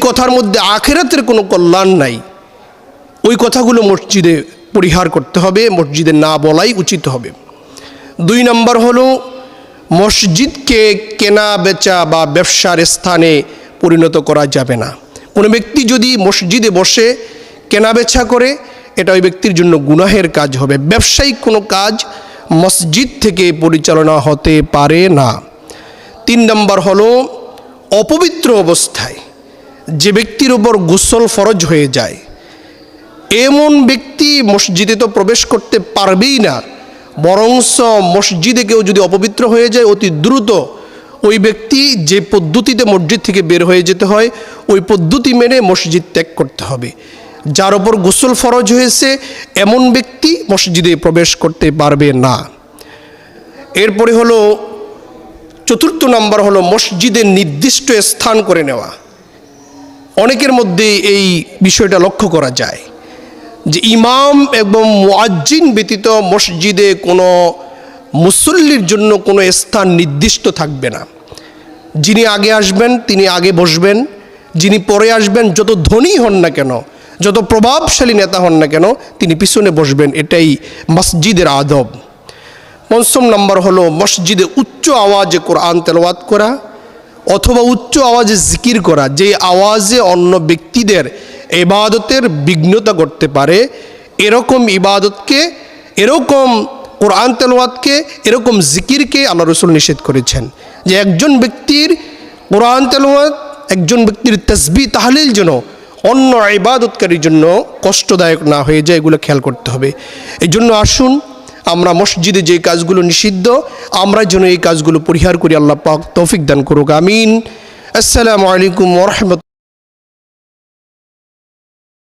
কথার মধ্যে আখিরাতের কোনো কল্যাণ নাই, ওই কথাগুলো মসজিদে পরিহার করতে হবে, মসজিদে না বলাই উচিত হবে। 2 নম্বর হলো মসজিদকে কেনা বেচা বা ব্যবসার স্থানে পরিণত করা যাবে না। কোনো ব্যক্তি যদি মসজিদে বসে কেনা বেচা করে, এটা ওই ব্যক্তির জন্য গুনাহের কাজ হবে। ব্যবসায়িক কোনো কাজ মসজিদ থেকে পরিচালনা হতে পারে না। 3 নম্বর হলো অপবিত্র অবস্থায় যে ব্যক্তির উপর গোসল ফরজ হয়ে যায়, এমন ব্যক্তি মসজিদে তো প্রবেশ করতে পারবেই না, বরঞ্চ মসজিদে কেউ যদি অপবিত্র হয়ে যায় অতি দ্রুত ওই ব্যক্তি যে পদ্ধতিতে মসজিদ থেকে বের হয়ে যেতে হয় ওই পদ্ধতি মেনে মসজিদ ত্যাগ করতে হবে। যার ওপর গোসল ফরজ হয়েছে এমন ব্যক্তি মসজিদে প্রবেশ করতে পারবে না। এরপরে হলো 4 নম্বর হলো মসজিদের নির্দিষ্ট স্থান করে নেওয়া। অনেকের মধ্যে এই বিষয়টা লক্ষ্য করা যায় যে ইমাম এবং মুয়াজ্জিন ব্যতীত মসজিদে কোনো মুসল্লির জন্য কোনো স্থান নির্দিষ্ট থাকবে না। যিনি আগে আসবেন তিনি আগে বসবেন, যিনি পরে আসবেন যত ধনী হন না কেন, যত প্রভাবশালী নেতা হন না কেন, তিনি পিছনে বসবেন। এটাই মসজিদের আদব। 5 নম্বর হলো মসজিদে উচ্চ আওয়াজে কোরআন তেলাওয়াত করা অথবা উচ্চ আওয়াজে জিকির করা, যে আওয়াজে অন্য ব্যক্তিদের ইবাদতের বিঘ্নতা করতে পারে, এরকম ইবাদতকে, এরকম কোরআন তেলাওয়াতকে, এরকম জিকিরকে আল্লাহ রাসূল নিষেধ করেছেন। যে একজন ব্যক্তির কোরআন তেলাওয়াত, একজন ব্যক্তির তাসবিহ তাহলিল যেন অন্য ইবাদতকারীর জন্য কষ্টদায়ক না হয়ে যায়, এগুলো খেয়াল করতে হবে। এই জন্য আসুন আমরা মসজিদে যে কাজগুলো নিষিদ্ধ আমরা যেন এই কাজগুলো পরিহার করি। আল্লাহ পাক তৌফিক দান করুক, আমিন। আসসালামু আলাইকুম ওয়া রাহমাতুল্লাহ।